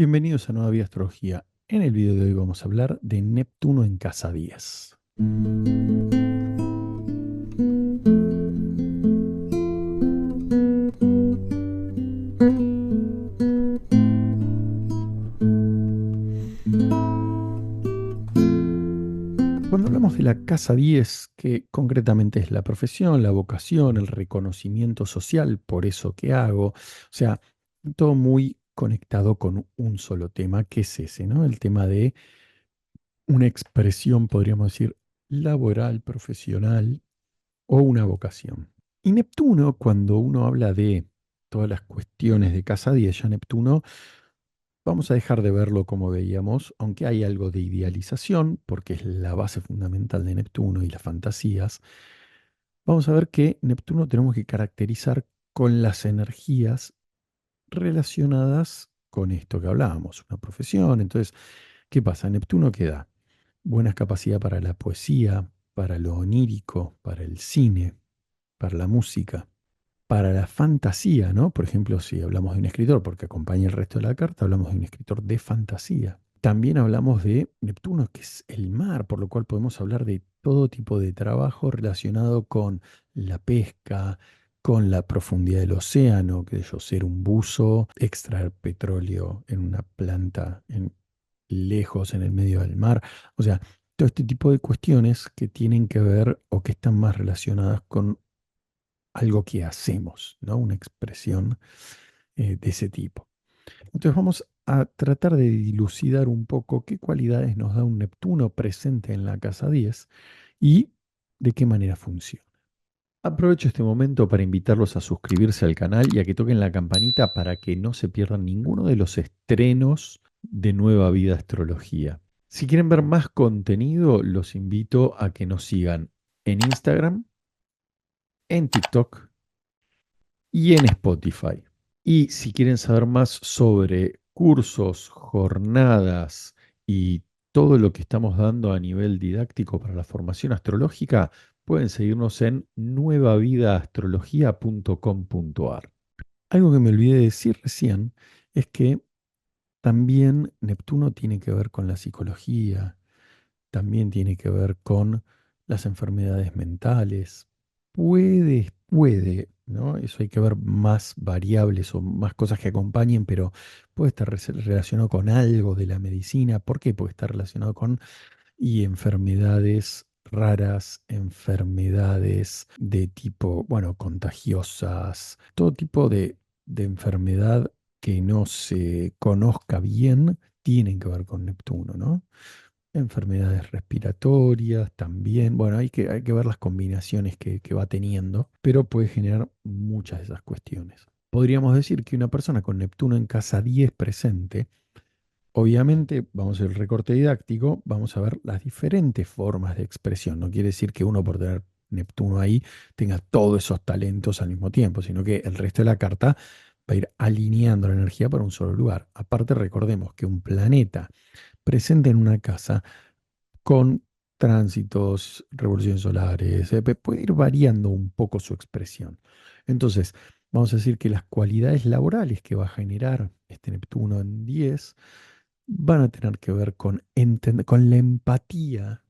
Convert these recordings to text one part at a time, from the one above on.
Bienvenidos a Nueva Vida Astrología. En el video de hoy vamos a hablar de Neptuno en casa 10. Cuando hablamos de la casa 10, que concretamente es la profesión, la vocación, el reconocimiento social por eso que hago, o sea, todo muy conectado con un solo tema, que es ese, ¿no? El tema de una expresión, podríamos decir, laboral, profesional o una vocación. Y Neptuno, cuando uno habla de todas las cuestiones de casa 10, ya Neptuno, vamos a dejar de verlo como veíamos, aunque hay algo de idealización, porque es la base fundamental de Neptuno y las fantasías. Vamos a ver que Neptuno tenemos que caracterizar con las energías relacionadas con esto que hablábamos, una profesión. Entonces, ¿qué pasa? Neptuno que da buenas capacidades para la poesía, para lo onírico, para el cine, para la música, para la fantasía, ¿no? Por ejemplo, si hablamos de un escritor, porque acompaña el resto de la carta, hablamos de un escritor de fantasía. También hablamos de Neptuno, que es el mar, por lo cual podemos hablar de todo tipo de trabajo relacionado con la pesca, con la profundidad del océano, que yo ser un buzo, extraer petróleo en una planta lejos en el medio del mar. O sea, todo este tipo de cuestiones que tienen que ver o que están más relacionadas con algo que hacemos, ¿no? Una expresión de ese tipo. Entonces vamos a tratar de dilucidar un poco qué cualidades nos da un Neptuno presente en la casa 10 y de qué manera funciona. Aprovecho este momento para invitarlos a suscribirse al canal y a que toquen la campanita para que no se pierdan ninguno de los estrenos de Nueva Vida Astrología. Si quieren ver más contenido, los invito a que nos sigan en Instagram, en TikTok y en Spotify. Y si quieren saber más sobre cursos, jornadas y todo lo que estamos dando a nivel didáctico para la formación astrológica, pueden seguirnos en nuevavidaastrología.com.ar. Algo que me olvidé de decir recién es que también Neptuno tiene que ver con la psicología, también tiene que ver con las enfermedades mentales. Puede, ¿no? Eso hay que ver más variables o más cosas que acompañen, pero puede estar relacionado con algo de la medicina. ¿Por qué? Porque está relacionado con y enfermedades raras, enfermedades de tipo, bueno, contagiosas, todo tipo de enfermedad que no se conozca bien, tienen que ver con Neptuno, ¿no? Enfermedades respiratorias también. Bueno, hay que ver las combinaciones que va teniendo, pero puede generar muchas de esas cuestiones. Podríamos decir que una persona con Neptuno en casa 10 presente, obviamente, vamos a ver el recorte didáctico, vamos a ver las diferentes formas de expresión. No quiere decir que uno por tener Neptuno ahí tenga todos esos talentos al mismo tiempo, sino que el resto de la carta va a ir alineando la energía para un solo lugar. Aparte, recordemos que un planeta presente en una casa con tránsitos, revoluciones solares, puede ir variando un poco su expresión. Entonces, vamos a decir que las cualidades laborales que va a generar este Neptuno en 10 van a tener que ver con, con la empatía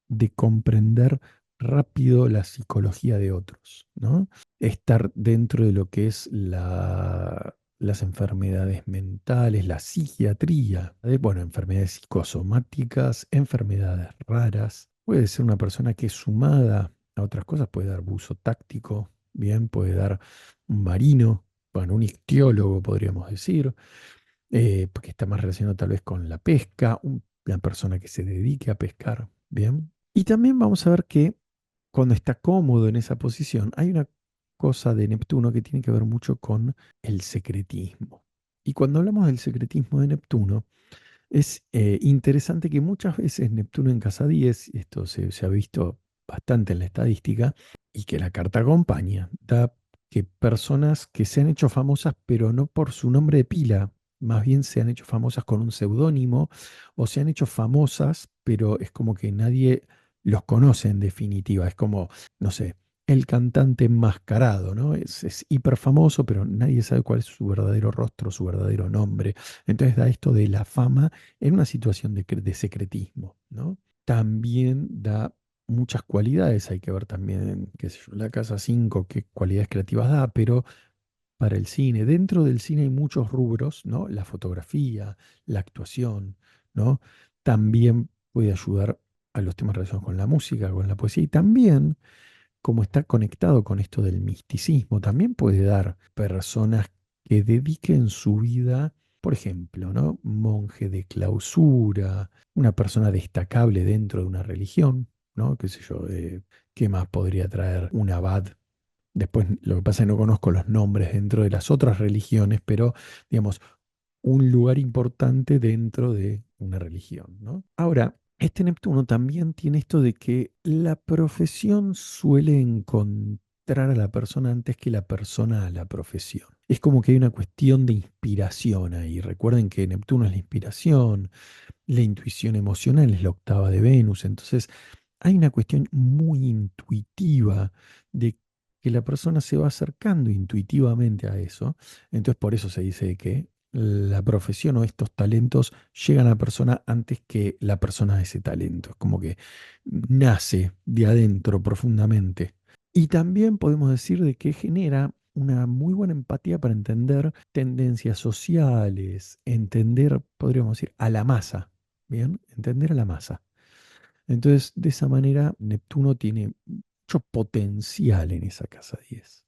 de comprender rápido la psicología de otros, ¿no? Estar dentro de lo que es las enfermedades mentales, la psiquiatría, bueno, enfermedades psicosomáticas, enfermedades raras. Puede ser una persona que sumada a otras cosas puede dar buzo táctico, bien, puede dar un marino, bueno, un ictiólogo podríamos decir, porque está más relacionado tal vez con la pesca, una persona que se dedique a pescar, bien. Y también vamos a ver que cuando está cómodo en esa posición, hay una cosa de Neptuno que tiene que ver mucho con el secretismo. Y cuando hablamos del secretismo de Neptuno, es interesante que muchas veces Neptuno en casa 10, y esto se ha visto bastante en la estadística, y que la carta acompaña, da que personas que se han hecho famosas, pero no por su nombre de pila, más bien se han hecho famosas con un seudónimo, o se han hecho famosas, pero es como que nadie los conoce en definitiva. Es como, no sé, el cantante enmascarado, ¿no? Es hiper famoso, pero nadie sabe cuál es su verdadero rostro, su verdadero nombre. Entonces da esto de la fama en una situación de secretismo, ¿no? También da muchas cualidades, hay que ver también, qué sé yo, la Casa 5 qué cualidades creativas da, pero para el cine, dentro del cine hay muchos rubros, ¿no? La fotografía, la actuación, ¿no? También puede ayudar a los temas relacionados con la música, con la poesía y también como está conectado con esto del misticismo, también puede dar personas que dediquen su vida, por ejemplo, ¿no? Monje de clausura, una persona destacable dentro de una religión, ¿no? Qué sé yo, ¿qué más podría traer un abad? Después, lo que pasa es que no conozco los nombres dentro de las otras religiones, pero, digamos, un lugar importante dentro de una religión, ¿no? Ahora, este Neptuno también tiene esto de que la profesión suele encontrar a la persona antes que la persona a la profesión. Es como que hay una cuestión de inspiración ahí. Recuerden que Neptuno es la inspiración, la intuición emocional es la octava de Venus, entonces hay una cuestión muy intuitiva de que la persona se va acercando intuitivamente a eso. Entonces por eso se dice que la profesión o estos talentos llegan a la persona antes que la persona a ese talento. Es como que nace de adentro profundamente. Y también podemos decir de que genera una muy buena empatía para entender tendencias sociales, entender, podríamos decir, a la masa. Bien, entender a la masa. Entonces, de esa manera, Neptuno tiene mucho potencial en esa casa 10.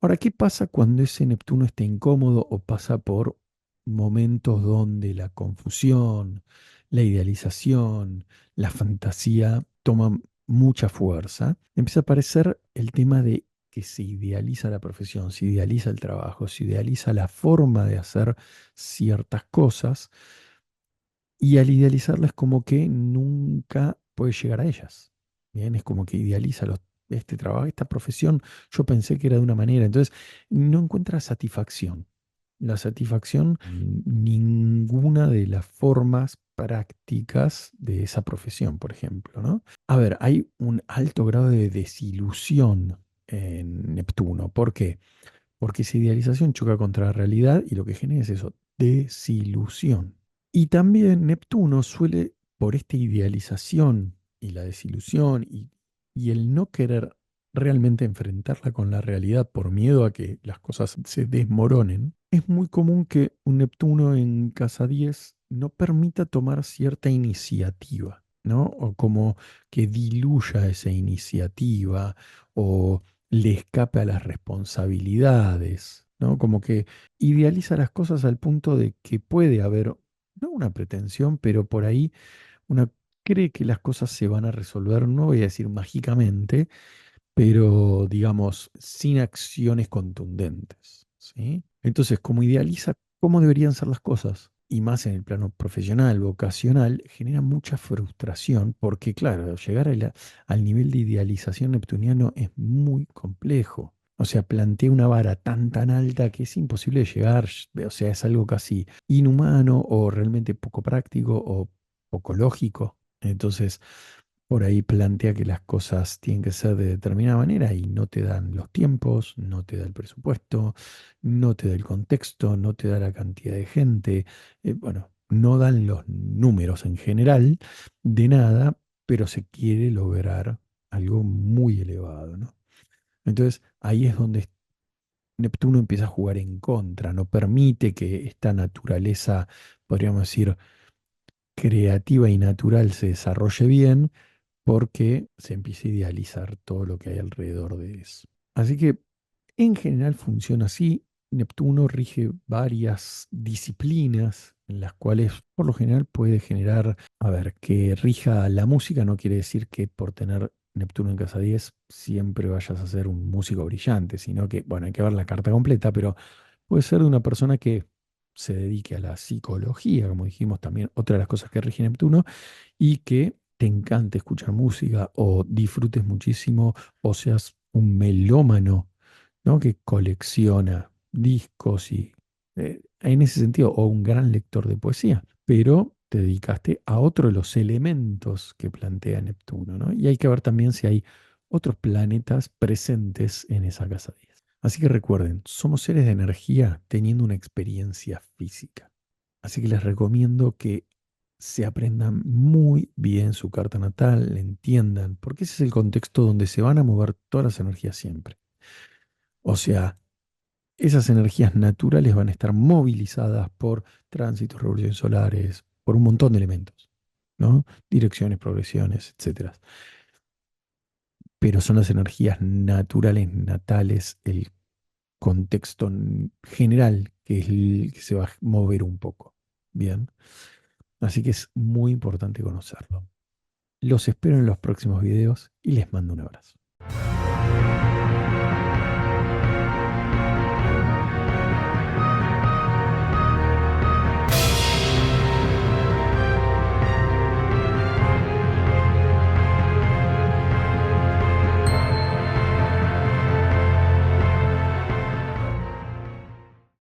Ahora, ¿qué pasa cuando ese Neptuno está incómodo o pasa por momentos donde la confusión, la idealización, la fantasía toman mucha fuerza? Empieza a aparecer el tema de que se idealiza la profesión, se idealiza el trabajo, se idealiza la forma de hacer ciertas cosas y al idealizarlas como que nunca puede llegar a ellas. Bien, es como que idealiza este trabajo, esta profesión, yo pensé que era de una manera, entonces no encuentra satisfacción. La satisfacción en ninguna de las formas prácticas de esa profesión, por ejemplo, ¿no? A ver, hay un alto grado de desilusión en Neptuno. ¿Por qué? Porque esa idealización choca contra la realidad y lo que genera es eso, desilusión. Y también Neptuno suele, por esta idealización y la desilusión y el no querer realmente enfrentarla con la realidad por miedo a que las cosas se desmoronen, es muy común que un Neptuno en casa 10 no permita tomar cierta iniciativa, ¿no? O como que diluya esa iniciativa o le escape a las responsabilidades, ¿no? Como que idealiza las cosas al punto de que puede haber no una pretensión, pero por ahí una cree que las cosas se van a resolver, no voy a decir mágicamente, pero digamos sin acciones contundentes, ¿sí? Entonces, como idealiza cómo deberían ser las cosas, y más en el plano profesional, vocacional, genera mucha frustración, porque claro, llegar al nivel de idealización neptuniano es muy complejo. O sea, plantea una vara tan alta que es imposible de llegar, o sea, es algo casi inhumano o realmente poco práctico o poco lógico. Entonces, por ahí plantea que las cosas tienen que ser de determinada manera y no te dan los tiempos, no te da el presupuesto, no te da el contexto, no te da la cantidad de gente, bueno, no dan los números en general de nada, pero se quiere lograr algo muy elevado, ¿no? Entonces ahí es donde Neptuno empieza a jugar en contra, no permite que esta naturaleza, podríamos decir, creativa y natural se desarrolle bien porque se empieza a idealizar todo lo que hay alrededor de eso. Así que en general funciona así. Neptuno rige varias disciplinas en las cuales por lo general puede generar, a ver, que rija la música no quiere decir que por tener Neptuno en casa 10 siempre vayas a ser un músico brillante, sino que, bueno, hay que ver la carta completa, pero puede ser de una persona que se dedique a la psicología, como dijimos también, otra de las cosas que rige Neptuno, y que te encante escuchar música o disfrutes muchísimo o seas un melómano, ¿no? Que colecciona discos y en ese sentido, o un gran lector de poesía, pero te dedicaste a otro de los elementos que plantea Neptuno, ¿no? Y hay que ver también si hay otros planetas presentes en esa casa 10. Así que recuerden, somos seres de energía teniendo una experiencia física. Así que les recomiendo que se aprendan muy bien su carta natal, la entiendan, porque ese es el contexto donde se van a mover todas las energías siempre. O sea, esas energías naturales van a estar movilizadas por tránsitos, revoluciones solares, por un montón de elementos, ¿no? Direcciones, progresiones, etcétera. Pero son las energías naturales, natales, el contexto general que es el que se va a mover un poco. Bien. Así que es muy importante conocerlo. Los espero en los próximos videos y les mando un abrazo.